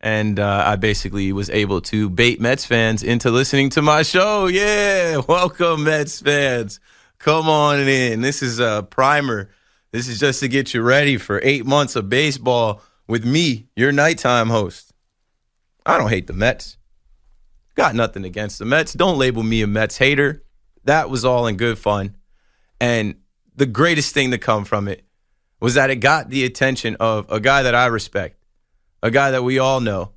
And I basically was able to bait Mets fans into listening to my show. Yeah, welcome, Mets fans. Come on in. This is a primer. This is just to get you ready for 8 months of baseball with me, your nighttime host. I don't hate the Mets. Got nothing against the Mets. Don't label me a Mets hater. That was all in good fun. And the greatest thing to come from it was that it got the attention of a guy that I respect, a guy that we all know,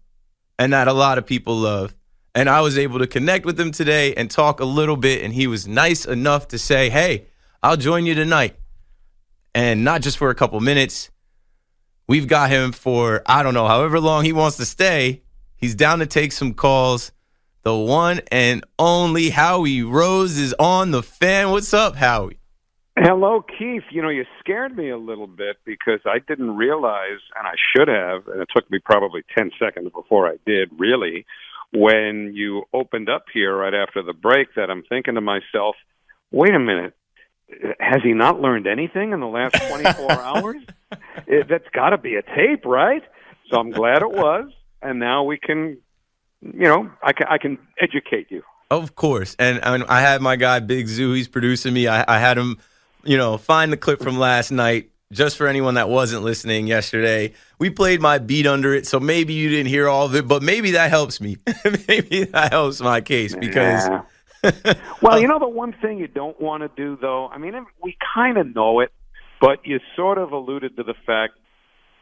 and that a lot of people love. And I was able to connect with him today and talk a little bit, and he was nice enough to say, hey, I'll join you tonight. And not just for a couple minutes. We've got him for, I don't know, however long he wants to stay. He's down to take some calls. The one and only Howie Rose is on the fan. What's up, Howie? Hello, Keith. You scared me a little bit because I didn't realize, and I should have, and it took me probably 10 seconds before I did, really, when you opened up here right after the break, that I'm thinking to myself, wait a minute, has he not learned anything in the last 24 hours? That's got to be a tape, right? So I'm glad it was, and now we can, I can educate you. Of course. And I had my guy, Big Zoo, he's producing me. I had him find the clip from last night, just for anyone that wasn't listening yesterday. We played my beat under it, so maybe you didn't hear all of it, but maybe that helps me. Maybe that helps my case because... Yeah. Well, the one thing you don't want to do, though, I mean, we kind of know it, but you sort of alluded to the fact,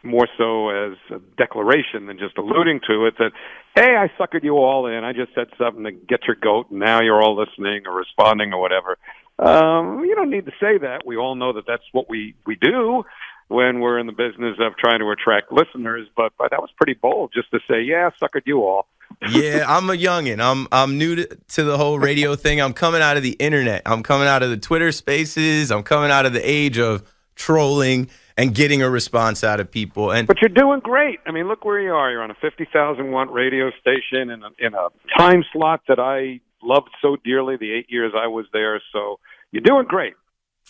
more so as a declaration than just alluding to it, that, hey, I suckered you all in. I just said something to get your goat, and now you're all listening or responding or whatever. You don't need to say that. We all know that that's what we do when we're in the business of trying to attract listeners. But that was pretty bold just to say, yeah, suckered you all. Yeah, I'm a youngin'. I'm new to the whole radio thing. I'm coming out of the internet. I'm coming out of the Twitter spaces. I'm coming out of the age of trolling and getting a response out of people. But you're doing great. I mean, look where you are. You're on a 50,000-watt radio station in a time slot that I loved so dearly the 8 years I was there. So you're doing great.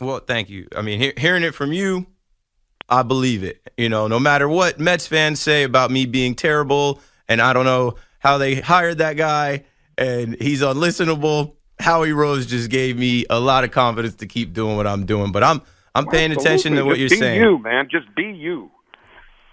Well, thank you. I mean, hearing it from you, I believe it. No matter what Mets fans say about me being terrible, and I don't know how they hired that guy, and he's unlistenable, Howie Rose just gave me a lot of confidence to keep doing what I'm doing. But I'm paying attention to what you're saying. Just be you, man. Just be you.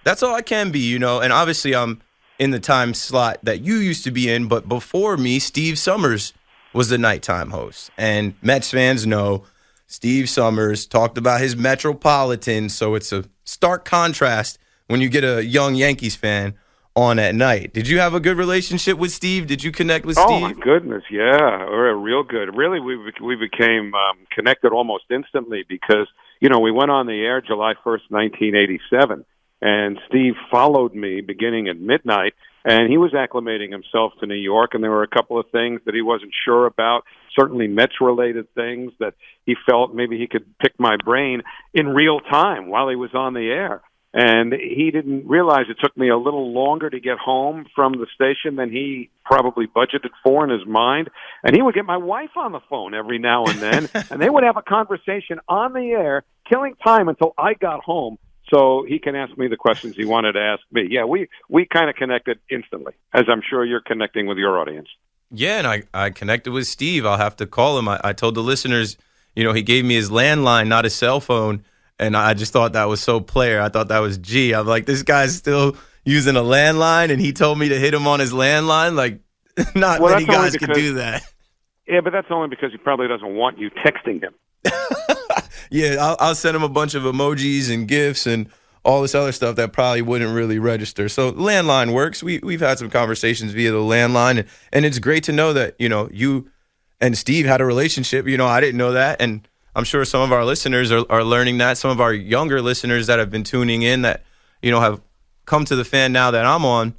That's all I can be, and obviously I'm in the time slot that you used to be in, but before me, Steve Summers was the nighttime host. And Mets fans know Steve Summers talked about his Metropolitan, so it's a stark contrast when you get a young Yankees fan on at night. Did you have a good relationship with Steve? Did you connect with Steve? Oh, my goodness, yeah. We're real good. Really, we became connected almost instantly because, we went on the air July 1st, 1987, and Steve followed me beginning at midnight, and he was acclimating himself to New York, and there were a couple of things that he wasn't sure about, certainly Mets-related things that he felt maybe he could pick my brain in real time while he was on the air. And he didn't realize it took me a little longer to get home from the station than he probably budgeted for in his mind. And he would get my wife on the phone every now and then, and they would have a conversation on the air, killing time until I got home so he can ask me the questions he wanted to ask me. Yeah, we kind of connected instantly, as I'm sure you're connecting with your audience. Yeah, and I connected with Steve. I'll have to call him. I told the listeners, he gave me his landline, not his cell phone. And I just thought that was so player. I thought that was G. I'm like, this guy's still using a landline, and he told me to hit him on his landline. Like, not many guys could do that. Yeah, but that's only because he probably doesn't want you texting him. Yeah, I'll send him a bunch of emojis and GIFs and all this other stuff that probably wouldn't really register. So landline works. We've had some conversations via the landline, and it's great to know that, you and Steve had a relationship. I didn't know that, and I'm sure some of our listeners are learning that. Some of our younger listeners that have been tuning in that, have come to the fan now that I'm on.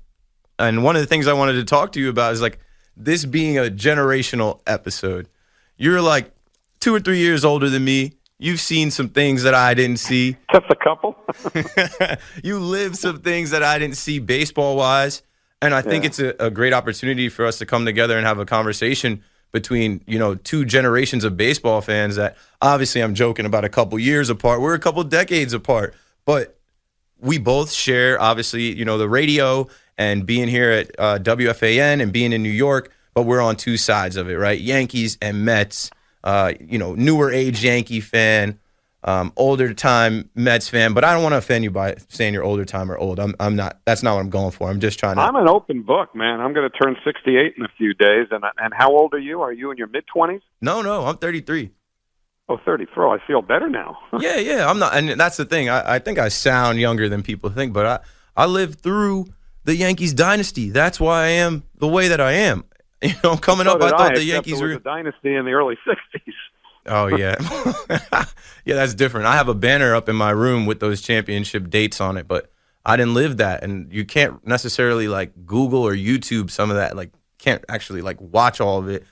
And one of the things I wanted to talk to you about is like this being a generational episode. You're like 2 or 3 years older than me. You've seen some things that I didn't see. Just a couple. You lived some things that I didn't see baseball-wise. And I think it's a great opportunity for us to come together and have a conversation between, 2 generations of baseball fans that obviously I'm joking about a couple years apart. We're a couple decades apart. But we both share, obviously, the radio and being here at WFAN and being in New York, but we're on two sides of it, right? Yankees and Mets. Newer age Yankee fan, older time Mets fan. But I don't want to offend you by saying you're older time or old. I'm not. That's not what I'm going for. I'm just trying to. I'm an open book, man. I'm going to turn 68 in a few days. And how old are you? Are you in your mid-20s? No, I'm 33. Oh, 33. I feel better now. Yeah. I'm not. And that's the thing. I think I sound younger than people think, but I lived through the Yankees dynasty. That's why I am the way that I am. Coming up, I thought the Yankees were a dynasty in the early 60s. Oh, yeah. Yeah, that's different. I have a banner up in my room with those championship dates on it, but I didn't live that. And you can't necessarily, Google or YouTube some of that. Can't actually, watch all of it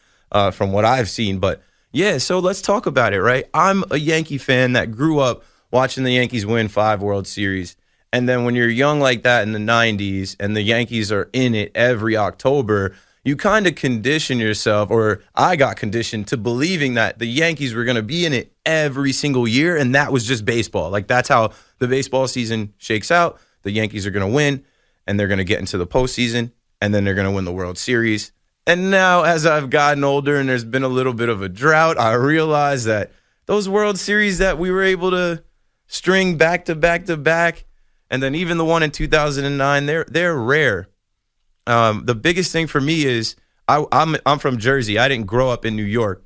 from what I've seen. But, yeah, so let's talk about it, right? I'm a Yankee fan that grew up watching the Yankees win 5 World Series. And then when you're young like that in the 90s and the Yankees are in it every October, you kind of condition yourself, or I got conditioned to believing that the Yankees were going to be in it every single year, and that was just baseball. That's how the baseball season shakes out. The Yankees are going to win, and they're going to get into the postseason, and then they're going to win the World Series. And now, as I've gotten older and there's been a little bit of a drought, I realize that those World Series that we were able to string back to back to back, and then even the one in 2009, they're rare. The biggest thing for me is I'm from Jersey. I didn't grow up in New York,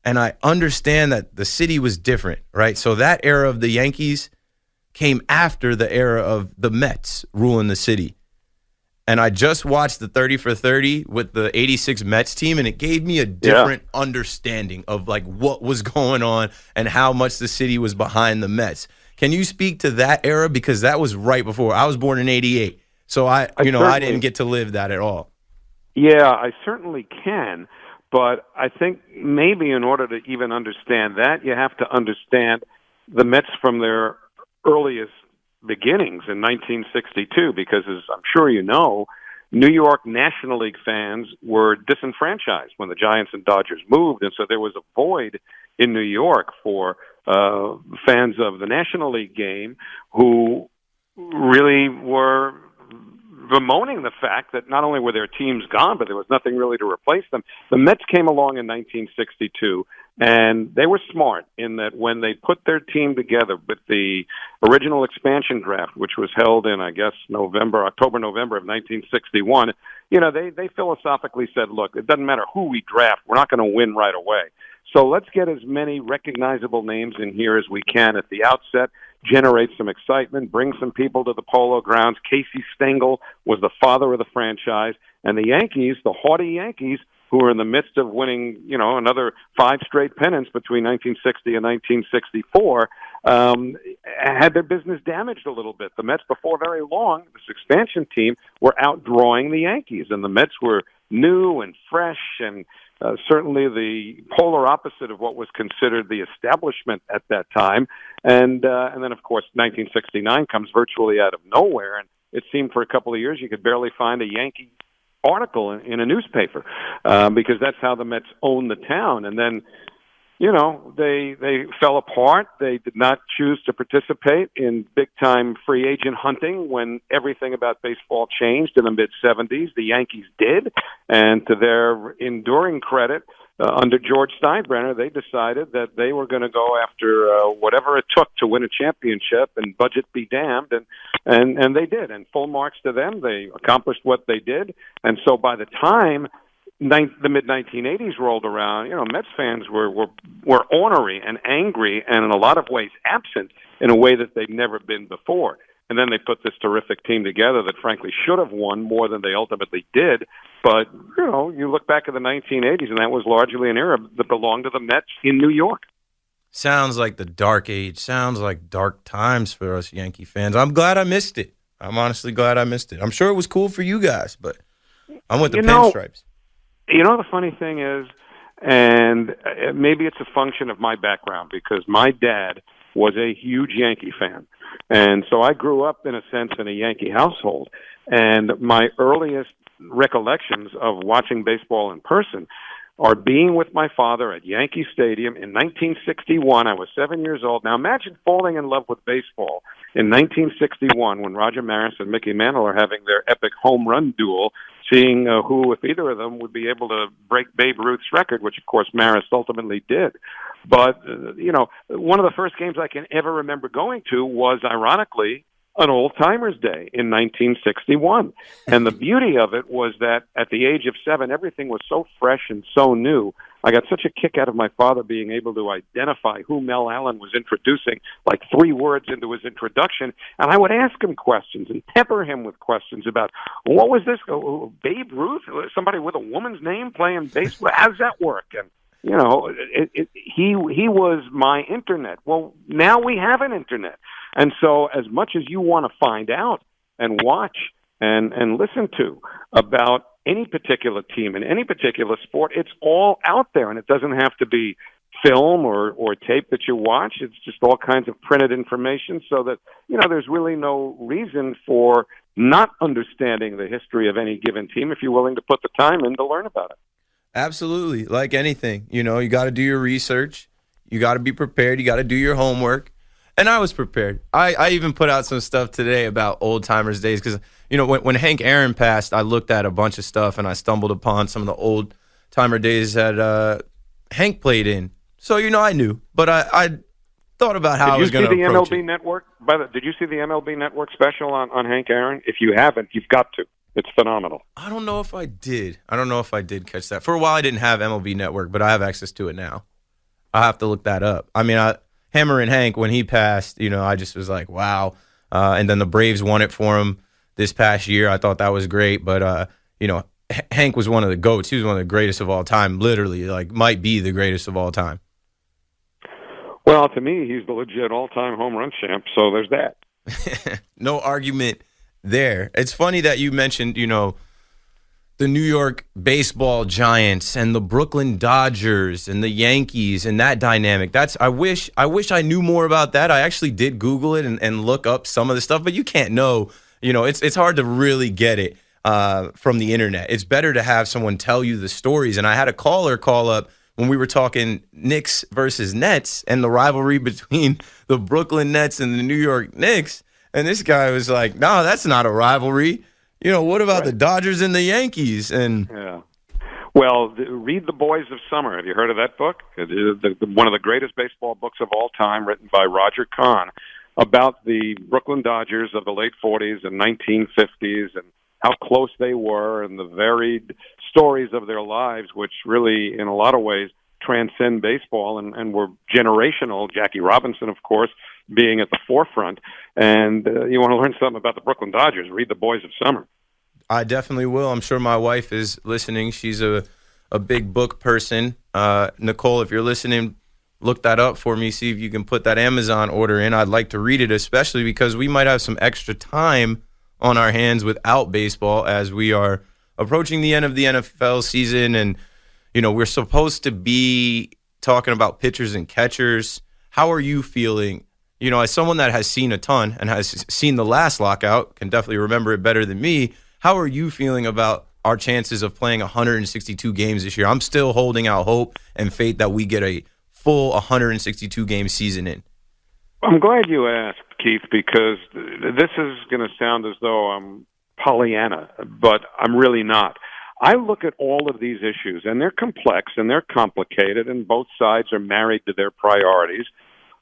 and I understand that the city was different, right? So that era of the Yankees came after the era of the Mets ruling the city. And I just watched the 30 for 30 with the 86 Mets team, and it gave me a different understanding of what was going on and how much the city was behind the Mets. Can you speak to that era? Because that was right before. I was born in 88. So I didn't get to live that at all. Yeah, I certainly can. But I think maybe in order to even understand that, you have to understand the Mets from their earliest beginnings in 1962, because as I'm sure you know, New York National League fans were disenfranchised when the Giants and Dodgers moved. And so there was a void in New York for fans of the National League game who really were bemoaning the fact that not only were their teams gone, but there was nothing really to replace them. The Mets came along in 1962, and they were smart in that when they put their team together with the original expansion draft, which was held in, I guess, October, November of 1961, they philosophically said, look, it doesn't matter who we draft, we're not going to win right away. So let's get as many recognizable names in here as we can at the outset, generate some excitement, bring some people to the Polo Grounds. Casey Stengel was the father of the franchise, and the Yankees, the haughty Yankees, who were in the midst of winning, another 5 straight pennants between 1960 and 1964, had their business damaged a little bit. The Mets, before very long, this expansion team, were outdrawing the Yankees, and the Mets were new and fresh and certainly the polar opposite of what was considered the establishment at that time. And then, of course, 1969 comes virtually out of nowhere, and it seemed for a couple of years you could barely find a Yankee article in a newspaper because that's how the Mets owned the town. And then, they fell apart. They did not choose to participate in big-time free agent hunting when everything about baseball changed in the mid-'70s. The Yankees did, and to their enduring credit, under George Steinbrenner, they decided that they were going to go after whatever it took to win a championship, and budget be damned, and they did. And full marks to them. They accomplished what they did. And so by the time the mid-1980s rolled around, Mets fans were ornery and angry and in a lot of ways absent in a way that they've never been before. And then they put this terrific team together that frankly should have won more than they ultimately did. But, you look back at the 1980s, and that was largely an era that belonged to the Mets in New York. Sounds like the dark age. Sounds like dark times for us Yankee fans. I'm glad I missed it. I'm honestly glad I missed it. I'm sure it was cool for you guys, but I'm with the pinstripes. The funny thing is, and maybe it's a function of my background, because my dad was a huge Yankee fan. And so I grew up, in a sense, in a Yankee household. And my earliest recollections of watching baseball in person are being with my father at Yankee Stadium in 1961. I was 7 years old. Now imagine falling in love with baseball in 1961 when Roger Maris and Mickey Mantle are having their epic home run duel, seeing who, if either of them, would be able to break Babe Ruth's record, which, of course, Maris ultimately did. But, one of the first games I can ever remember going to was, ironically, an old-timers day in 1961. And the beauty of it was that at the age of 7, everything was so fresh and so new. I got such a kick out of my father being able to identify who Mel Allen was introducing, like 3 words into his introduction. And I would ask him questions and pepper him with questions about, what was this? Babe Ruth? Somebody with a woman's name playing baseball? How does that work? And he was my internet. Well, now we have an internet. And so as much as you want to find out and watch and listen to about any particular team in any particular sport, it's all out there. And it doesn't have to be film or tape that you watch. It's just all kinds of printed information so that, there's really no reason for not understanding the history of any given team if you're willing to put the time in to learn about it. Absolutely. Like anything, you got to do your research. You got to be prepared. You got to do your homework. And I was prepared. I even put out some stuff today about old-timers days because, when Hank Aaron passed, I looked at a bunch of stuff and I stumbled upon some of the old-timer days that Hank played in. So, I knew. But I thought about how I was going to approach it. Did you see the MLB Network special on Hank Aaron? If you haven't, you've got to. It's phenomenal. I don't know if I did. Catch that. For a while, I didn't have MLB Network, but I have access to it now. I'll have to look that up. I mean, Hammer and Hank, when he passed, I just was like, wow. And then the Braves won it for him this past year. I thought that was great. But, Hank was one of the GOATs. He was one of the greatest of all time, literally, might be the greatest of all time. Well, to me, he's the legit all-time home run champ, so there's that. No argument there. It's funny that you mentioned, the New York baseball giants and the Brooklyn Dodgers and the Yankees and that dynamic. I wish I knew more about that. I actually did Google it and look up some of the stuff, but you can't know. It's hard to really get it from the internet. It's better to have someone tell you the stories. And I had a caller call up when we were talking Knicks versus Nets and the rivalry between the Brooklyn Nets and the New York Knicks. And this guy was like, no, that's not a rivalry. What about the Dodgers and the Yankees? And yeah. Well, read The Boys of Summer. Have you heard of that book? It is one of the greatest baseball books of all time, written by Roger Kahn, about the Brooklyn Dodgers of the late 40s and 1950s and how close they were and the varied stories of their lives, which really, in a lot of ways, transcend baseball and were generational. Jackie Robinson, of course, being at the forefront. And you want to learn something about the Brooklyn Dodgers, read The Boys of Summer. I definitely will. I'm sure my wife is listening. She's a big book person. Nicole, if you're listening, look that up for me. See if you can put that Amazon order in. I'd like to read it, especially because we might have some extra time on our hands without baseball as we are approaching the end of the NFL season. And, we're supposed to be talking about pitchers and catchers. How are you feeling? As someone that has seen a ton and has seen the last lockout, can definitely remember it better than me. How are you feeling about our chances of playing 162 games this year? I'm still holding out hope and faith that we get a full 162 game season in. I'm glad you asked, Keith, because this is going to sound as though I'm Pollyanna, but I'm really not. I look at all of these issues, and they're complex and they're complicated, and both sides are married to their priorities.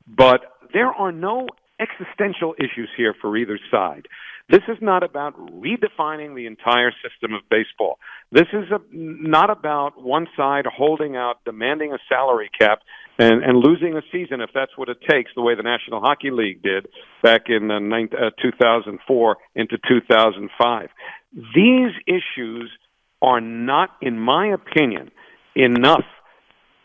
But there are no existential issues here for either side. This is not about redefining the entire system of baseball. This is not about one side holding out, demanding a salary cap, and losing a season if that's what it takes, the way the National Hockey League did back in 2004 into 2005. These issues are not, in my opinion, enough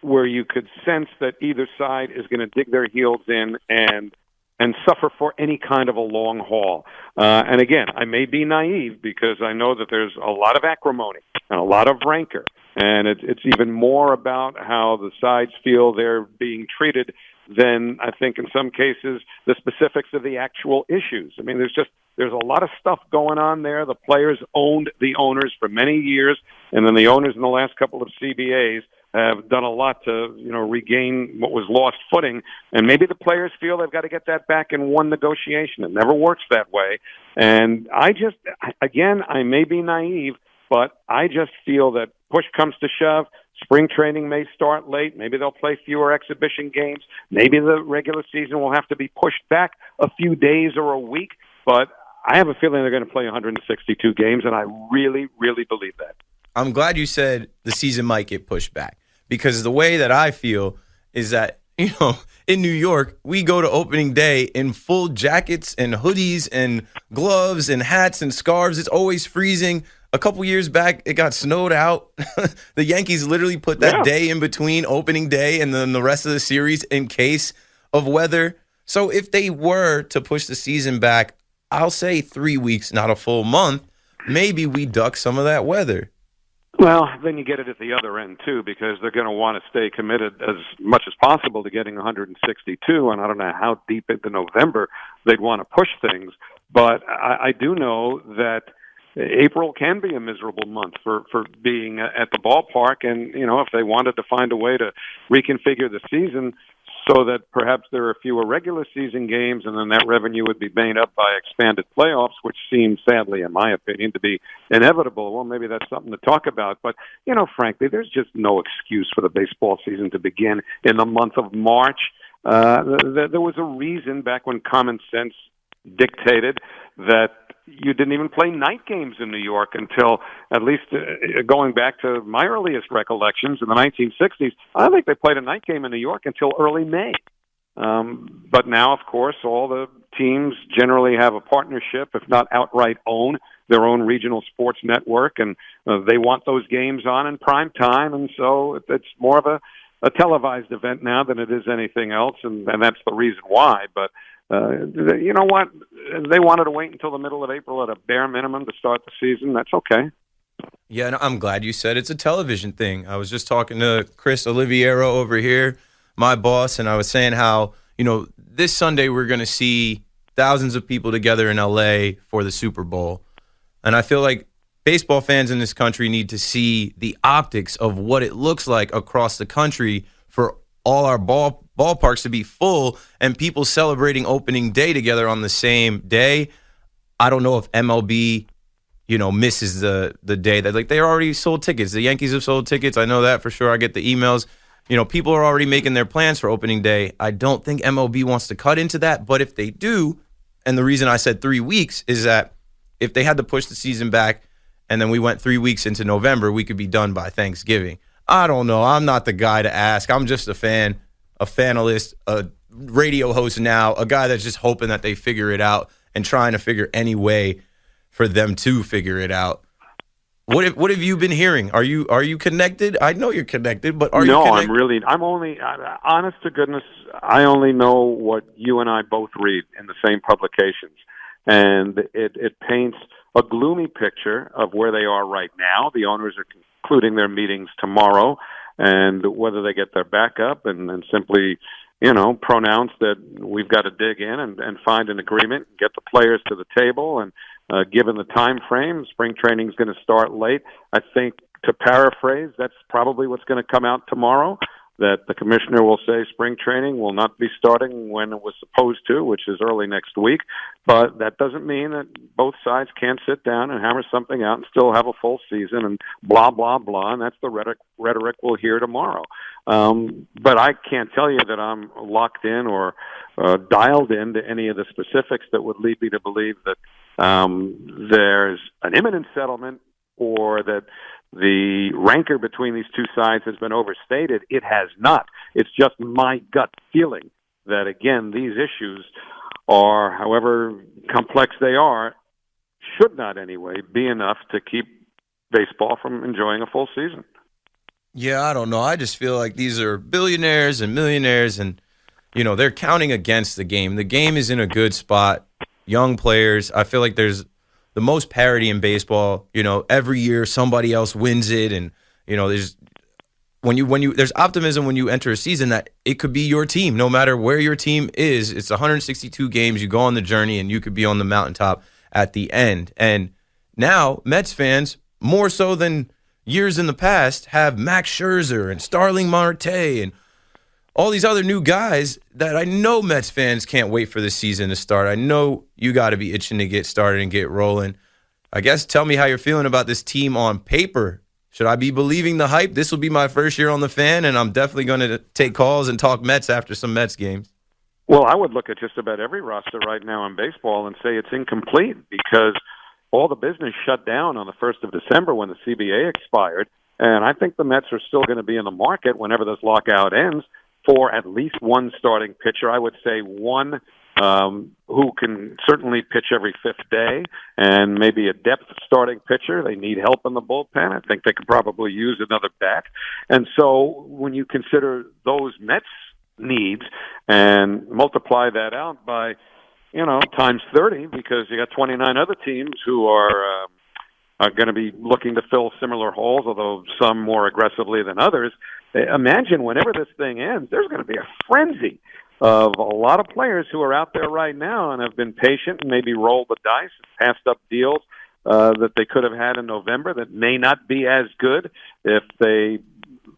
where you could sense that either side is going to dig their heels in and suffer for any kind of a long haul. And again, I may be naive because I know that there's a lot of acrimony and a lot of rancor, and it's even more about how the sides feel they're being treated than, I think, in some cases, the specifics of the actual issues. I mean, there's a lot of stuff going on there. The players owned the owners for many years. And then the owners in the last couple of CBAs have done a lot to, regain what was lost footing. And maybe the players feel they've got to get that back in one negotiation. It never works that way. And I may be naive, but I just feel that push comes to shove. Spring training may start late. Maybe they'll play fewer exhibition games. Maybe the regular season will have to be pushed back a few days or a week. But I have a feeling they're going to play 162 games, and I really, really believe that. I'm glad you said the season might get pushed back, because the way that I feel is that, in New York, we go to opening day in full jackets and hoodies and gloves and hats and scarves. It's always freezing. A couple years back, it got snowed out. The Yankees literally put that day in between opening day and then the rest of the series in case of weather. So if they were to push the season back, I'll say 3 weeks, not a full month, maybe we duck some of that weather. Well, then you get it at the other end, too, because they're going to want to stay committed as much as possible to getting 162, and I don't know how deep into November they'd want to push things. But I do know that April can be a miserable month for being at the ballpark, and, if they wanted to find a way to reconfigure the season so that perhaps there are fewer regular season games, and then that revenue would be made up by expanded playoffs, which seems, sadly, in my opinion, to be inevitable. Well, maybe that's something to talk about. But, frankly, there's just no excuse for the baseball season to begin in the month of March. There was a reason back when common sense dictated that you didn't even play night games in New York until, at least going back to my earliest recollections in the 1960s, I don't think they played a night game in New York until early May. But now, of course, all the teams generally have a partnership, if not outright own their own regional sports network, and they want those games on in prime time, and so it's more of a televised event now than it is anything else, and that's the reason why. But you know what? They wanted to wait until the middle of April at a bare minimum to start the season. That's okay. Yeah, and I'm glad you said it's a television thing. I was just talking to Chris Oliviero over here, my boss, and I was saying how, this Sunday we're going to see thousands of people together in L.A. for the Super Bowl. And I feel like baseball fans in this country need to see the optics of what it looks like across the country for all our ballparks to be full and people celebrating opening day together on the same day. I don't know if MLB, misses the day that, they already sold tickets. The Yankees have sold tickets. I know that for sure. I get the emails. People are already making their plans for opening day. I don't think MLB wants to cut into that, but if they do, and the reason I said 3 weeks is that if they had to push the season back and then we went 3 weeks into November, we could be done by Thanksgiving. I don't know. I'm not the guy to ask. I'm just a fan, a fanalist, a radio host now, a guy that's just hoping that they figure it out and trying to figure any way for them to figure it out. What have you been hearing? Are you connected? I know you're connected, but are you connected? I'm only, honest to goodness, I only know what you and I both read in the same publications. And it paints a gloomy picture of where they are right now. The owners are concluding their meetings tomorrow, and whether they get their backup and simply, pronounce that we've got to dig in and find an agreement, get the players to the table. And given the time frame, spring training is going to start late. I think, to paraphrase, that's probably what's going to come out tomorrow, that the commissioner will say spring training will not be starting when it was supposed to, which is early next week. But that doesn't mean that both sides can't sit down and hammer something out and still have a full season and blah, blah, blah. And that's the rhetoric we'll hear tomorrow. But I can't tell you that I'm locked in or dialed into any of the specifics that would lead me to believe that there's an imminent settlement or that the rancor between these two sides has been overstated. It has not. It's just my gut feeling that, again, these issues are, however complex they are, should not anyway be enough to keep baseball from enjoying a full season. Yeah, I don't know. I just feel like these are billionaires and millionaires, and, they're counting against the game. The game is in a good spot. Young players. I feel like there's the most parity in baseball. Every year somebody else wins it, and there's there's optimism when you enter a season that it could be your team, no matter where your team is. It's 162 games. You go on the journey, and you could be on the mountaintop at the end. And now Mets fans, more so than years in the past have Max Scherzer and Starling Marte and all these other new guys that I know Mets fans can't wait for the season to start. I know you got to be itching to get started and get rolling. I guess tell me how you're feeling about this team on paper. Should I be believing the hype? This will be my first year on the Fan, and I'm definitely going to take calls and talk Mets after some Mets games. Well, I would look at just about every roster right now in baseball and say it's incomplete because all the business shut down on the 1st of December when the CBA expired, and I think the Mets are still going to be in the market whenever this lockout ends for at least one starting pitcher. I would say one who can certainly pitch every fifth day, and maybe a depth starting pitcher. They need help in the bullpen. I think they could probably use another bat. And so when you consider those Mets needs and multiply that out by, times 30, because you got 29 other teams who are going to be looking to fill similar holes, although some more aggressively than others. Imagine whenever this thing ends, there's going to be a frenzy of a lot of players who are out there right now and have been patient and maybe rolled the dice and passed up deals that they could have had in November that may not be as good if they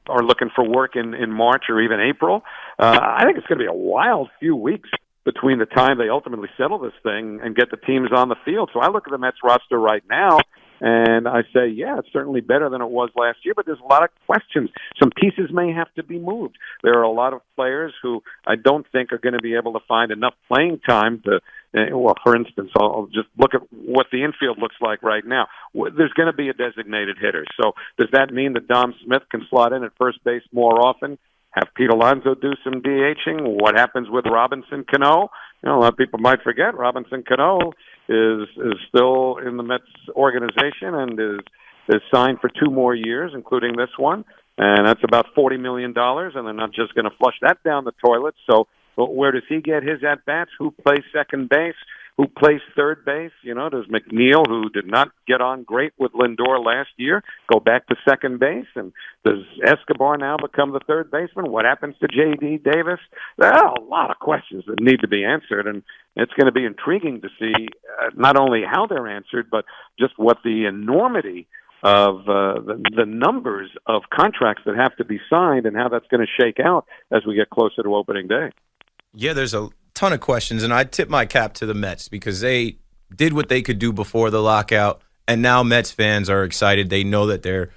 are looking for work in March or even April. I think it's going to be a wild few weeks between the time they ultimately settle this thing and get the teams on the field. So I look at the Mets roster right now, and I say, yeah, it's certainly better than it was last year, but there's a lot of questions. Some pieces may have to be moved. There are a lot of players who I don't think are going to be able to find enough playing time to, for instance, I'll just look at what the infield looks like right now. There's going to be a designated hitter. So does that mean that Dom Smith can slot in at first base more often? Have Pete Alonso do some DHing? What happens with Robinson Cano? A lot of people might forget Robinson Cano is still in the Mets organization and is signed for 2 more years, including this one. And that's about $40 million, and they're not just going to flush that down the toilet. So where does he get his at-bats? Who plays second base? Who plays third base? Does McNeil, who did not get on great with Lindor last year, go back to second base? And does Escobar now become the third baseman? What happens to J.D. Davis? There are a lot of questions that need to be answered, and it's going to be intriguing to see not only how they're answered, but just what the enormity of the numbers of contracts that have to be signed and how that's going to shake out as we get closer to opening day. Yeah, there's a ton of questions, and I tip my cap to the Mets because they did what they could do before the lockout, and now Mets fans are excited. They know that there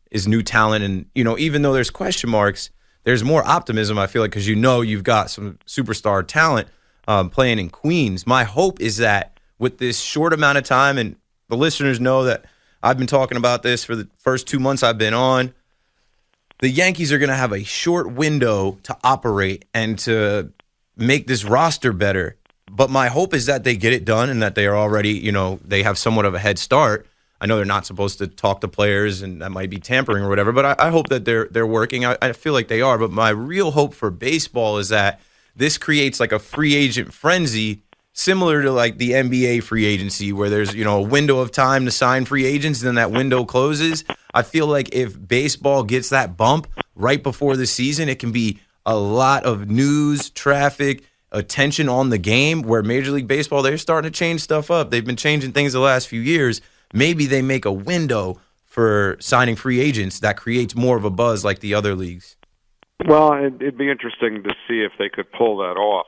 is new talent, and even though there's question marks, there's more optimism, I feel like, because you've got some superstar talent playing in Queens. My hope is that with this short amount of time, and the listeners know that I've been talking about this for the first 2 months I've been on, the Yankees are going to have a short window to operate and to make this roster better. But my hope is that they get it done and that they are already, they have somewhat of a head start. I know they're not supposed to talk to players and that might be tampering or whatever, but I hope that they're working. I feel like they are. But my real hope for baseball is that this creates like a free agent frenzy similar to like the NBA free agency where there's, a window of time to sign free agents and then that window closes. I feel like if baseball gets that bump right before the season, it can be a lot of news, traffic, attention on the game, where Major League Baseball, they're starting to change stuff up. They've been changing things the last few years. Maybe they make a window for signing free agents that creates more of a buzz like the other leagues. Well, it'd be interesting to see if they could pull that off,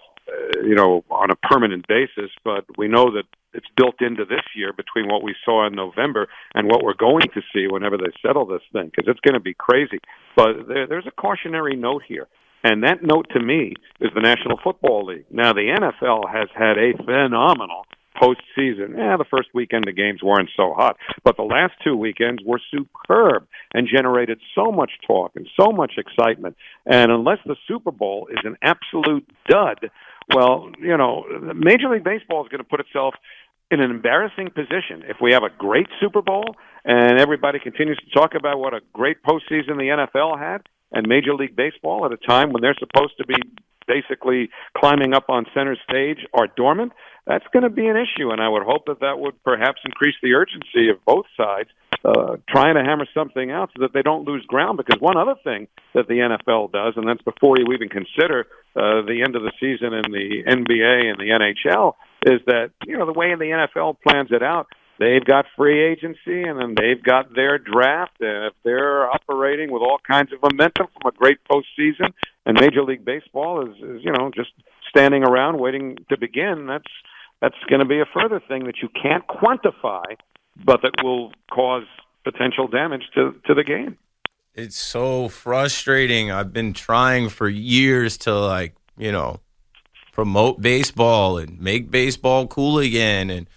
on a permanent basis. But we know that it's built into this year between what we saw in November and what we're going to see whenever they settle this thing, because it's going to be crazy. But there's a cautionary note here. And that note to me is the National Football League. Now, the NFL has had a phenomenal postseason. The first weekend the games weren't so hot, but the last 2 weekends were superb and generated so much talk and so much excitement. And unless the Super Bowl is an absolute dud, well, Major League Baseball is going to put itself in an embarrassing position if we have a great Super Bowl and everybody continues to talk about what a great postseason the NFL had, and Major League Baseball at a time when they're supposed to be basically climbing up on center stage are dormant. That's going to be an issue, and I would hope that would perhaps increase the urgency of both sides trying to hammer something out so that they don't lose ground. Because one other thing that the NFL does, and that's before you even consider the end of the season in the NBA and the NHL, is that, the way the NFL plans it out, they've got free agency, and then they've got their draft. And if they're operating with all kinds of momentum from a great postseason, and Major League Baseball is just standing around waiting to begin, that's going to be a further thing that you can't quantify, but that will cause potential damage to the game. It's so frustrating. I've been trying for years to promote baseball and make baseball cool again and,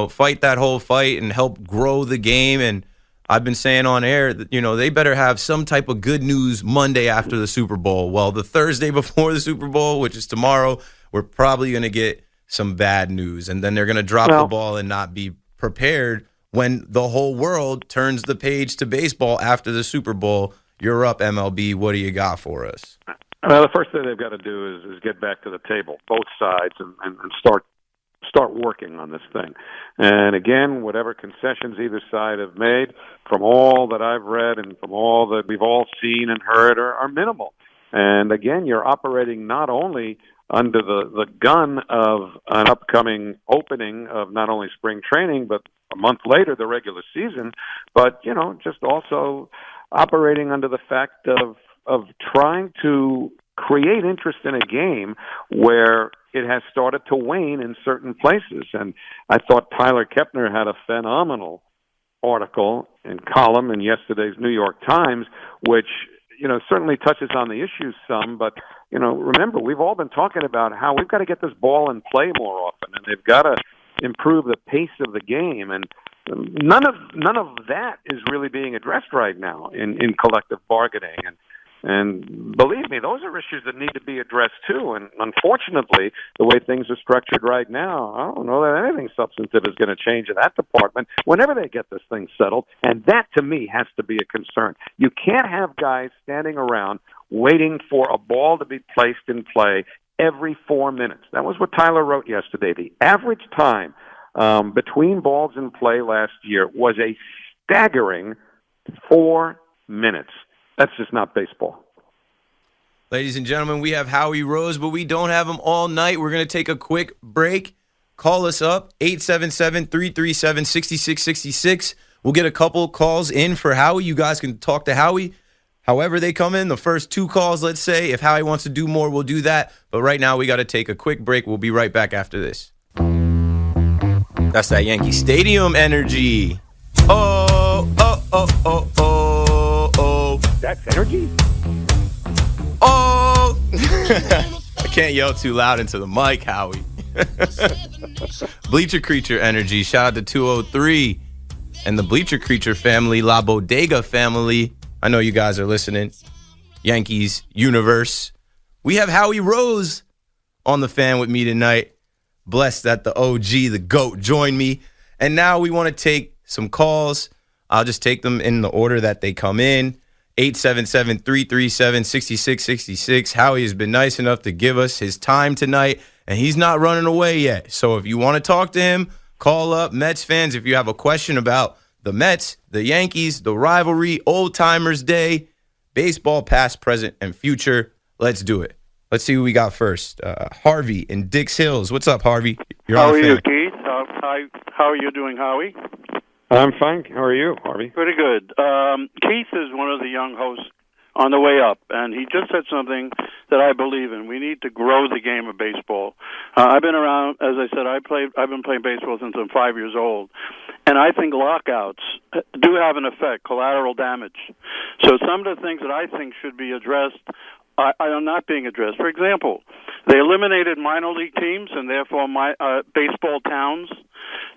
fight that whole fight and help grow the game. And I've been saying on air that, they better have some type of good news Monday after the Super Bowl. Well, the Thursday before the Super Bowl, which is tomorrow, we're probably going to get some bad news. And then they're going to drop the ball and not be prepared when the whole world turns the page to baseball after the Super Bowl. You're up, MLB. What do you got for us? Well, the first thing they've got to do is get back to the table, both sides, and start working on this thing. And again, whatever concessions either side have made, from all that I've read and from all that we've all seen and heard, are minimal. And again, you're operating not only under the gun of an upcoming opening of not only spring training, but a month later, the regular season, but, just also operating under the fact of trying to create interest in a game where it has started to wane in certain places. And I thought Tyler Kepner had a phenomenal article and column in yesterday's New York Times, which, certainly touches on the issues some, but, remember, we've all been talking about how we've got to get this ball in play more often, and they've got to improve the pace of the game. And none of that is really being addressed right now in collective bargaining. And believe me, those are issues that need to be addressed too. And unfortunately, the way things are structured right now, I don't know that anything substantive is going to change in that department whenever they get this thing settled. And that, to me, has to be a concern. You can't have guys standing around waiting for a ball to be placed in play every 4 minutes. That was what Tyler wrote yesterday. The average time between balls in play last year was a staggering 4 minutes. That's just not baseball. Ladies and gentlemen, we have Howie Rose, but we don't have him all night. We're going to take a quick break. Call us up, 877-337-6666. We'll get a couple calls in for Howie. You guys can talk to Howie however they come in. The first 2 calls, let's say. If Howie wants to do more, we'll do that. But right now, we got to take a quick break. We'll be right back after this. That's that Yankee Stadium energy. Oh, oh, oh, oh, oh, oh. That's energy? Oh! I can't yell too loud into the mic, Howie. Bleacher Creature energy. Shout out to 203 and the Bleacher Creature family, La Bodega family. I know you guys are listening. Yankees universe. We have Howie Rose on the fan with me tonight. Blessed that the OG, the GOAT, joined me. And now we want to take some calls. I'll just take them in the order that they come in. 877-337-6666. Howie has been nice enough to give us his time tonight, and he's not running away yet. So if you want to talk to him, call up. Mets fans, if you have a question about the Mets, the Yankees, the rivalry, Old Timers Day, baseball past, present, and future, let's do it. Let's see who we got first. Harvey in Dix Hills. What's up, Harvey? How are you, Keith? How are you doing, Howie? I'm fine. How are you, Harvey? Pretty good. Keith is one of the young hosts on the way up, and he just said something that I believe in. We need to grow the game of baseball. I've been around, as I said, I've been playing baseball since I'm 5 years old, and I think lockouts do have an effect, collateral damage. So some of the things that I think should be addressed are not being addressed. For example, they eliminated minor league teams and therefore baseball towns.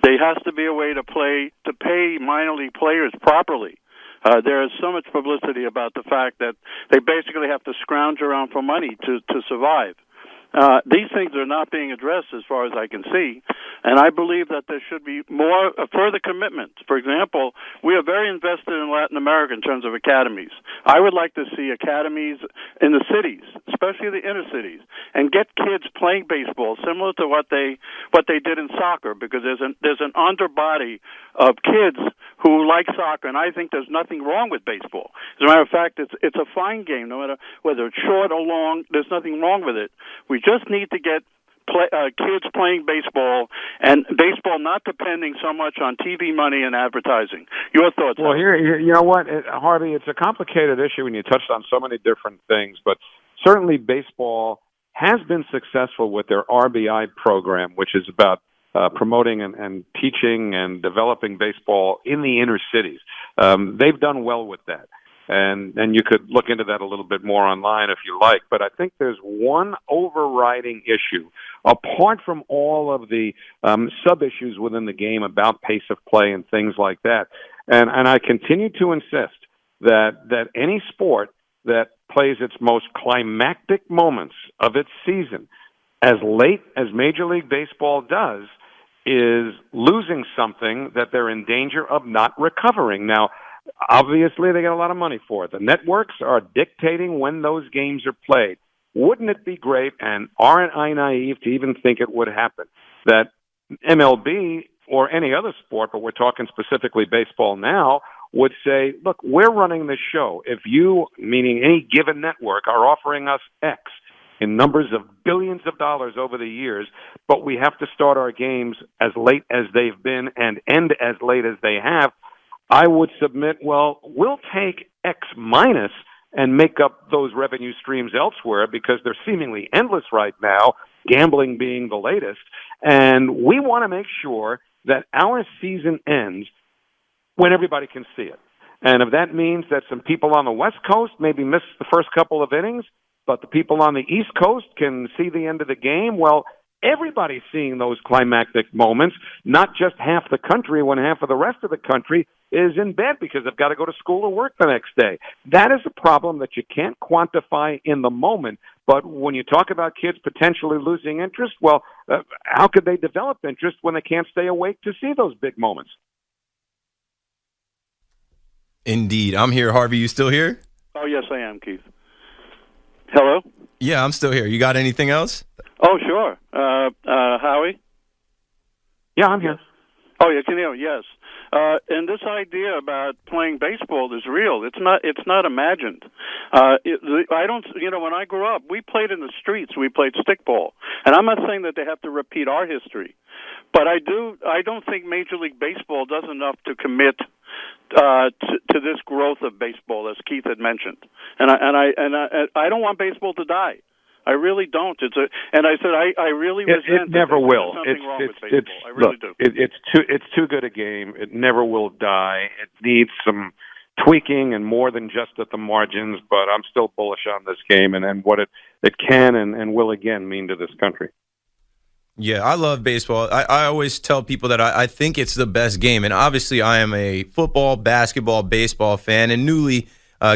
There has to be a way to pay minor league players properly. There is so much publicity about the fact that they basically have to scrounge around for money to survive. These things are not being addressed as far as I can see, and I believe that there should be more further commitments. For example, we are very invested in Latin America in terms of academies. I would like to see academies in the cities, especially the inner cities, and get kids playing baseball similar to what they did in soccer, because there's an underbody of kids who like soccer, and I think there's nothing wrong with baseball. As a matter of fact, it's a fine game, no matter whether it's short or long. There's nothing wrong with it. We just need to get kids playing baseball, and baseball not depending so much on TV money and advertising. Your thoughts? Well, here, you know what, Harvey, it's a complicated issue, and you touched on so many different things, but certainly baseball has been successful with their RBI program, which is about promoting and teaching and developing baseball in the inner cities. They've done well with that. And you could look into that a little bit more online if you like. But I think there's one overriding issue, apart from all of the sub-issues within the game about pace of play and things like that. And I continue to insist that any sport that plays its most climactic moments of its season as late as Major League Baseball does is losing something that they're in danger of not recovering. Now, obviously, they get a lot of money for it. The networks are dictating when those games are played. Wouldn't it be great, and aren't I naive to even think it would happen, that MLB or any other sport, but we're talking specifically baseball now, would say, look, we're running this show. If you, meaning any given network, are offering us X in numbers of billions of dollars over the years, but we have to start our games as late as they've been and end as late as they have, I would submit, well, we'll take X minus and make up those revenue streams elsewhere because they're seemingly endless right now, gambling being the latest. And we want to make sure that our season ends when everybody can see it. And if that means that some people on the West Coast maybe miss the first couple of innings, but the people on the East Coast can see the end of the game, well, everybody's seeing those climactic moments, not just half the country when half of the rest of the country is in bed because they've got to go to school or work the next day. That is a problem that you can't quantify in the moment. But when you talk about kids potentially losing interest, well, how could they develop interest when they can't stay awake to see those big moments? Indeed. I'm here. Harvey, you still here? Oh, yes, I am, Keith. Hello? Yeah, I'm still here. You got anything else? Oh, sure. Howie? Yeah, I'm here. Oh, you can hear me, yes. And this idea about playing baseball is real. It's not imagined. I don't, when I grew up, we played in the streets. We played stickball. And I'm not saying that they have to repeat our history, but I don't think Major League Baseball does enough to commit to this growth of baseball, as Keith had mentioned. And I don't want baseball to die. I really don't. And I said I really resent it never will. Something wrong with baseball. I really do. It's too good a game. It never will die. It needs some tweaking and more than just at the margins. But I'm still bullish on this game and what it can and will again mean to this country. Yeah, I love baseball. I always tell people that I think it's the best game. And obviously I am a football, basketball, baseball fan and newly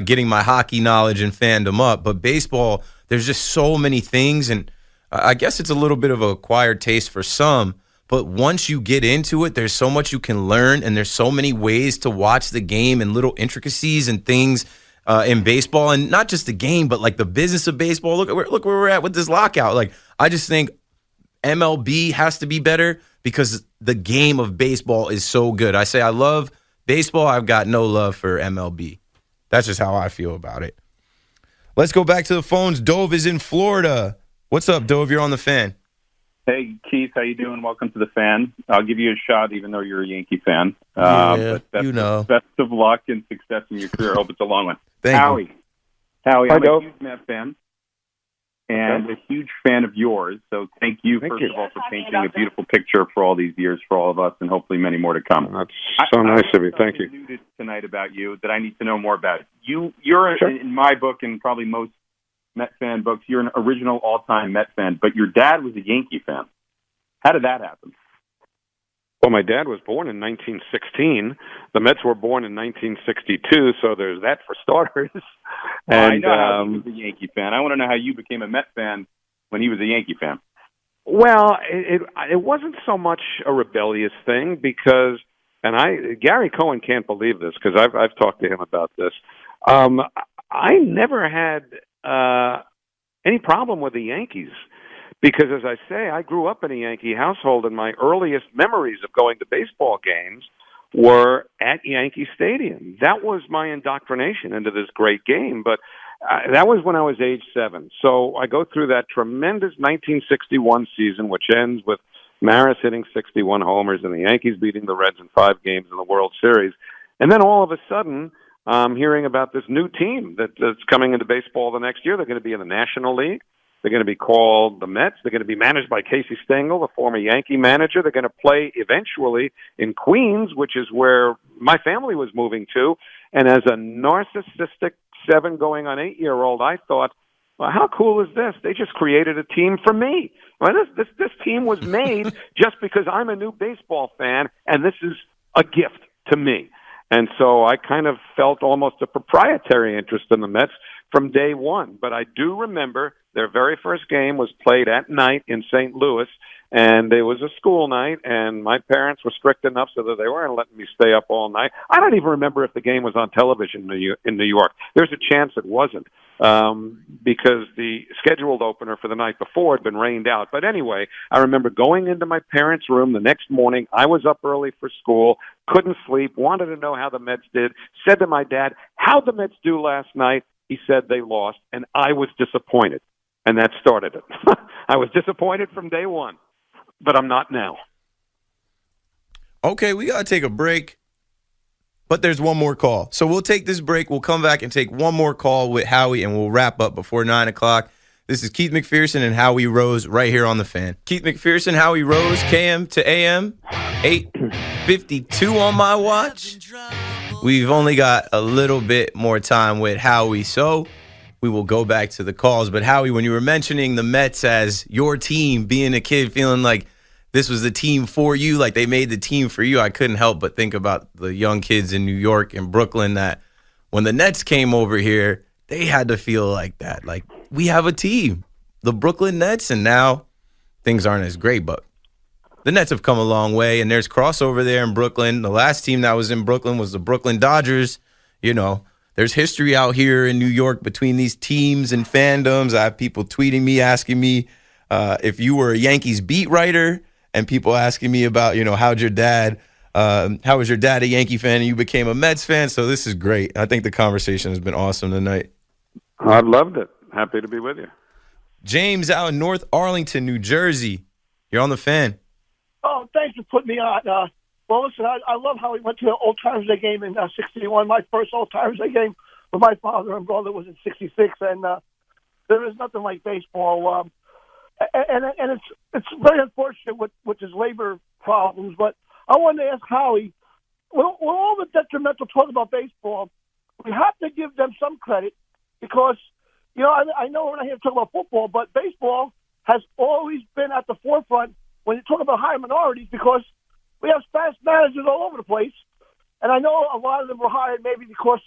getting my hockey knowledge and fandom up. But baseball, there's just so many things. And I guess it's a little bit of an acquired taste for some. But once you get into it, there's so much you can learn. And there's so many ways to watch the game and little intricacies and things in baseball. And not just the game, but like the business of baseball. Look where we're at with this lockout. Like, I just think MLB has to be better because the game of baseball is so good. I say I love baseball. I've got no love for MLB. That's just how I feel about it. Let's go back to the phones. Dove is in Florida. What's up, Dove? You're on the Fan. Hey, Keith. How you doing? Welcome to the Fan. I'll give you a shot, even though you're a Yankee fan. Yeah, but best of luck and success in your career. I hope it's a long one. Thank Howie. you. Howie, Hi, I'm Dove. a huge Met fan and a huge fan of yours. So thank you, first of all, for painting a beautiful picture for all these years for all of us and hopefully many more to come. That's so nice of you. Thank you. I tonight about you that I need to know more about. You're Sure. in my book and probably most Met fan books, you're an original all-time Met fan, but your dad was a Yankee fan. How did that happen? Well, my dad was born in 1916. The Mets were born in 1962, so there's that for starters. Well, and I know how he was a Yankee fan. I want to know how you became a Met fan when he was a Yankee fan. Well, it wasn't so much a rebellious thing because, and Gary Cohen can't believe this because I've talked to him about this. I never had any problem with the Yankees. Because, as I say, I grew up in a Yankee household, and my earliest memories of going to baseball games were at Yankee Stadium. That was my indoctrination into this great game. But that was when I was age 7. So I go through that tremendous 1961 season, which ends with Maris hitting 61 homers and the Yankees beating the Reds in 5 games in the World Series. And then all of a sudden, I'm hearing about this new team that's coming into baseball the next year. They're going to be in the National League. They're going to be called the Mets. They're going to be managed by Casey Stengel, the former Yankee manager. They're going to play eventually in Queens, which is where my family was moving to. And as a narcissistic 7 going on 8-year-old, I thought, well, how cool is this? They just created a team for me. Well, this team was made just because I'm a new baseball fan, and this is a gift to me. And so I kind of felt almost a proprietary interest in the Mets from day one. But I do remember their very first game was played at night in St. Louis, and it was a school night, and my parents were strict enough so that they weren't letting me stay up all night. I don't even remember if the game was on television in New York. There's a chance it wasn't, because the scheduled opener for the night before had been rained out. But anyway, I remember going into my parents' room the next morning. I was up early for school, couldn't sleep, wanted to know how the Mets did, said to my dad, how'd the Mets do last night? He said they lost, and I was disappointed. And that started it. I was disappointed from day one, but I'm not now. Okay, we got to take a break, but there's one more call. So we'll take this break. We'll come back and take one more call with Howie, and we'll wrap up before 9 o'clock. This is Keith McPherson and Howie Rose right here on The Fan. Keith McPherson, Howie Rose, KM to AM, 8:52 on my watch. We've only got a little bit more time with Howie, so we will go back to the calls. But Howie, when you were mentioning the Mets as your team, being a kid, feeling like this was the team for you, like they made the team for you, I couldn't help but think about the young kids in New York and Brooklyn that when the Nets came over here, they had to feel like that. Like, we have a team, the Brooklyn Nets, and now things aren't as great, but the Nets have come a long way, and there's crossover there in Brooklyn. The last team that was in Brooklyn was the Brooklyn Dodgers. You know, there's history out here in New York between these teams and fandoms. I have people tweeting me, asking me if you were a Yankees beat writer, and people asking me about, how was your dad a Yankee fan and you became a Mets fan? So this is great. I think the conversation has been awesome tonight. I loved it. Happy to be with you. James out in North Arlington, New Jersey. You're on The Fan. Oh, thanks for putting me on. Well, listen, I love how we went to the Old Timers Day game in 61. My first Old Timers Day game with my father and brother was in 66, and there is nothing like baseball. And it's very unfortunate with his labor problems, but I wanted to ask Howie, with all the detrimental talk about baseball, we have to give them some credit because, I know we're not here to talk about football, but baseball has always been at the forefront when you talk about higher minorities because we have Spanish managers all over the place. And I know a lot of them were hired maybe because,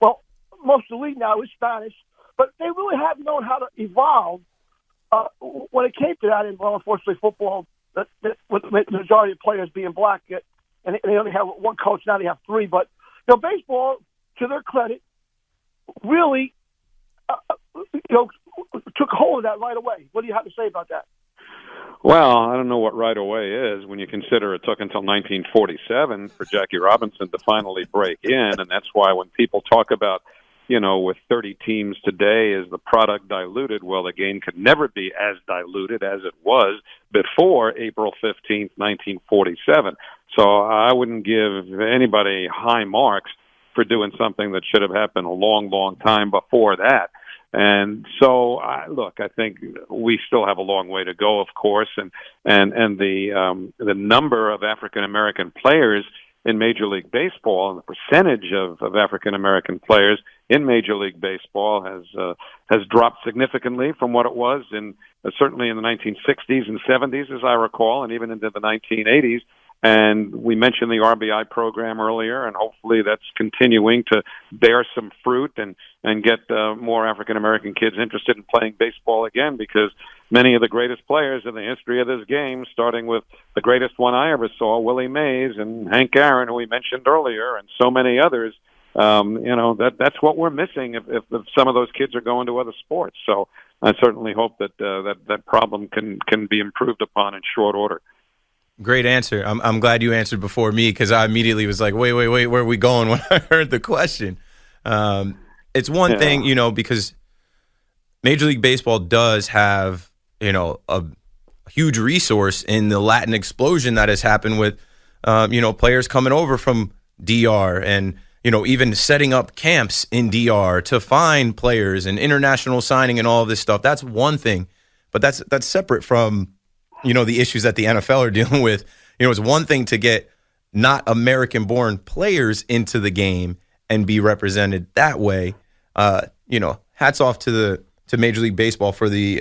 well, most of the league now is Spanish, but they really have known how to evolve when it came to that. And, well, unfortunately, football, with the majority of players being black, and they only have one coach, now they have 3. But, baseball, to their credit, really, took hold of that right away. What do you have to say about that? Well, I don't know what right away is when you consider it took until 1947 for Jackie Robinson to finally break in, and that's why when people talk about, with 30 teams today, is the product diluted? Well, the game could never be as diluted as it was before April 15th, 1947. So I wouldn't give anybody high marks for doing something that should have happened a long, long time before that. And so, look, I think we still have a long way to go, of course, and the number of African American players in Major League Baseball and the percentage of African American players in Major League Baseball has dropped significantly from what it was certainly in the 1960s and 70s, as I recall, and even into the 1980s. And we mentioned the RBI program earlier, and hopefully that's continuing to bear some fruit and get more African-American kids interested in playing baseball again, because many of the greatest players in the history of this game, starting with the greatest one I ever saw, Willie Mays, and Hank Aaron, who we mentioned earlier, and so many others, that's what we're missing if some of those kids are going to other sports. So I certainly hope that problem can be improved upon in short order. Great answer. I'm glad you answered before me because I immediately was like, wait, where are we going when I heard the question? it's one thing, because Major League Baseball does have, a huge resource in the Latin explosion that has happened with, players coming over from DR and, even setting up camps in DR to find players and international signing and all of this stuff. That's one thing, but that's separate from, the issues that the NFL are dealing with. It's one thing to get not American-born players into the game and be represented that way. Hats off to Major League Baseball for the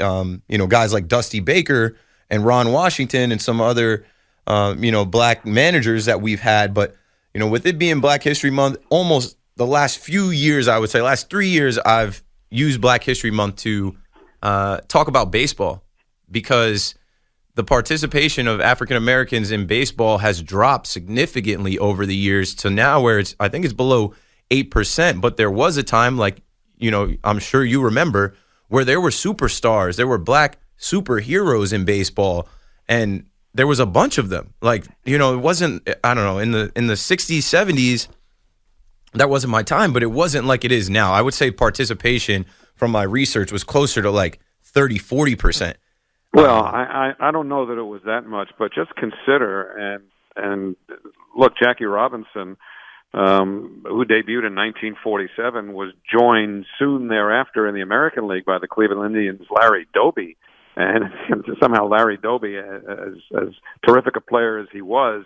guys like Dusty Baker and Ron Washington and some other black managers that we've had. But with it being Black History Month, almost the last few years, I would say, last 3 years, I've used Black History Month to talk about baseball, because the participation of African Americans in baseball has dropped significantly over the years to now where I think it's below 8%. But there was a time, like, I'm sure you remember, where there were superstars, there were black superheroes in baseball, and there was a bunch of them. Like, it wasn't, I don't know, in the 60s, 70s, that wasn't my time, but it wasn't like it is now. I would say participation from my research was closer to like 30, 40%. Well, I don't know that it was that much, but just consider and look, Jackie Robinson, who debuted in 1947, was joined soon thereafter in the American League by the Cleveland Indians' Larry Doby. And somehow Larry Doby, as terrific a player as he was,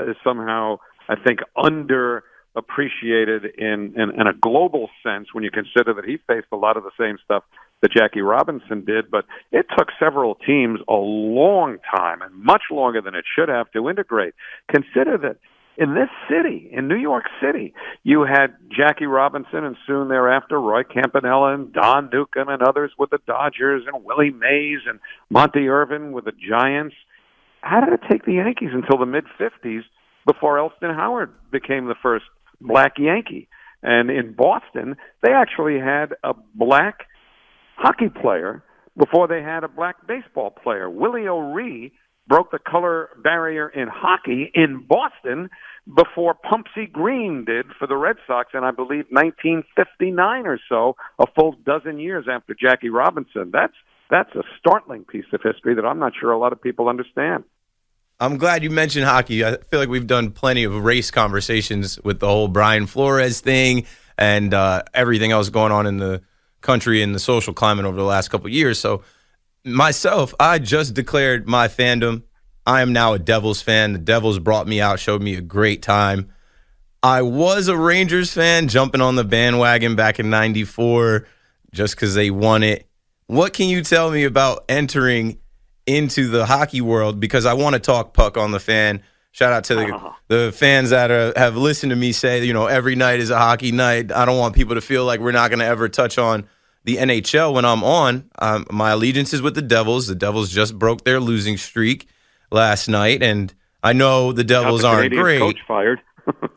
is somehow, I think, underappreciated in a global sense when you consider that he faced a lot of the same stuff that Jackie Robinson did. But it took several teams a long time, and much longer than it should have, to integrate. Consider that in this city, in New York City, you had Jackie Robinson and soon thereafter Roy Campanella and Don Newcomb and others with the Dodgers and Willie Mays and Monty Irvin with the Giants. How did it take the Yankees until the mid-50s before Elston Howard became the first black Yankee? And in Boston, they actually had a black hockey player before they had a black baseball player. Willie O'Ree broke the color barrier in hockey in Boston before Pumpsy Green did for the Red Sox in, I believe, 1959 or so, a full dozen years after Jackie Robinson. That's a startling piece of history that I'm not sure a lot of people understand. I'm glad you mentioned hockey. I feel like we've done plenty of race conversations with the whole Brian Flores thing and everything else going on in the country and the social climate over the last couple of years. So myself, I just declared my fandom. I am now a Devils fan. The Devils brought me out, showed me a great time. I was a Rangers fan, jumping on the bandwagon back in '94 just because they won it. What can you tell me about entering into the hockey world? Because I want to talk puck on the fan. Shout out to the fans that have listened to me say, every night is a hockey night. I don't want people to feel like we're not going to ever touch on the NHL when I'm on. My allegiance is with the Devils. The Devils just broke their losing streak last night, and I know the Devils aren't great. Coach fired.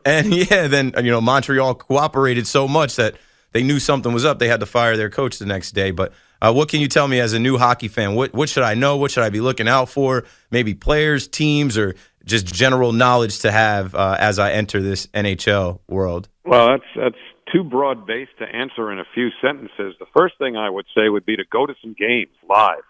And then Montreal cooperated so much that they knew something was up. They had to fire their coach the next day. But what can you tell me as a new hockey fan? What should I know? What should I be looking out for? Maybe players, teams, or just general knowledge to have as I enter this NHL world? Well, that's too broad-based to answer in a few sentences. The first thing I would say would be to go to some games live.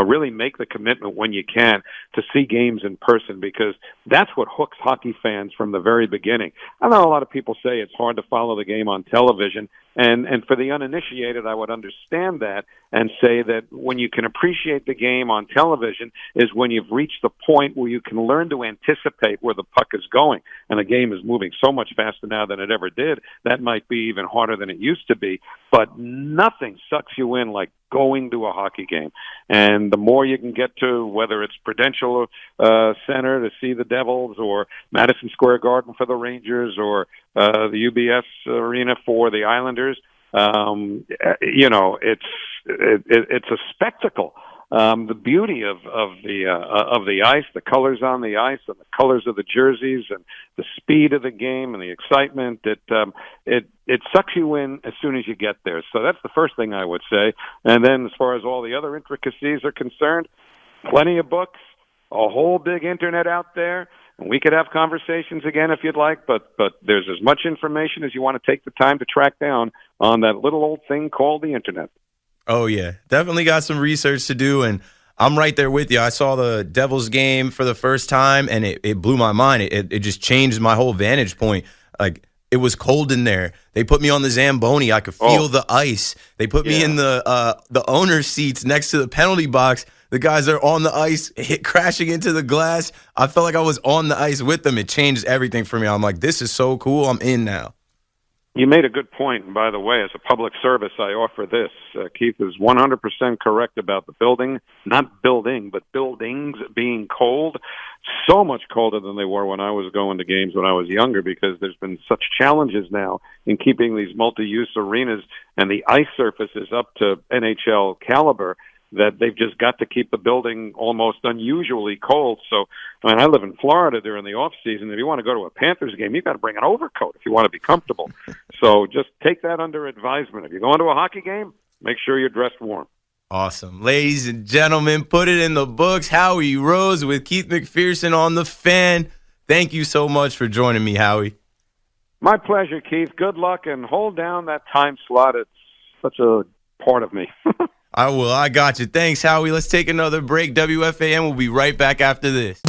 Really make the commitment when you can to see games in person, because that's what hooks hockey fans from the very beginning. I know a lot of people say it's hard to follow the game on television, and for the uninitiated, I would understand that and say that when you can appreciate the game on television is when you've reached the point where you can learn to anticipate where the puck is going. And the game is moving so much faster now than it ever did. That might be even harder than it used to be. But nothing sucks you in like going to a hockey game. And the more you can get to, whether it's Prudential Center to see the Devils, or Madison Square Garden for the Rangers, or the UBS Arena for the Islanders, it's a spectacle. The beauty of the ice, the colors on the ice, and the colors of the jerseys, and the speed of the game, and the excitement. It sucks you in as soon as you get there. So that's the first thing I would say. And then, as far as all the other intricacies are concerned, plenty of books, a whole big internet out there. We could have conversations again if you'd like, but there's as much information as you want to take the time to track down on that little old thing called the internet. Oh, yeah. Definitely got some research to do, and I'm right there with you. I saw the Devils game for the first time, and it blew my mind. It just changed my whole vantage point. Like, it was cold in there. They put me on the Zamboni. I could feel the ice. They put me in the owner's seats next to the penalty box. The guys are on the ice, crashing into the glass. I felt like I was on the ice with them. It changed everything for me. I'm like, this is so cool. I'm in now. You made a good point. And by the way, as a public service, I offer this. Keith is 100% correct about the building, not building, but buildings being cold. So much colder than they were when I was going to games when I was younger, because there's been such challenges now in keeping these multi-use arenas and the ice surfaces up to NHL caliber, that they've just got to keep the building almost unusually cold. So, I mean, I live in Florida during the off season. If you want to go to a Panthers game, you've got to bring an overcoat if you want to be comfortable. So just take that under advisement. If you're going to a hockey game, make sure you're dressed warm. Awesome. Ladies and gentlemen, put it in the books. Howie Rose with Keith McPherson on The Fan. Thank you so much for joining me, Howie. My pleasure, Keith. Good luck, and hold down that time slot. It's such a part of me. I will. I got you. Thanks, Howie. Let's take another break. WFAN will be right back after this.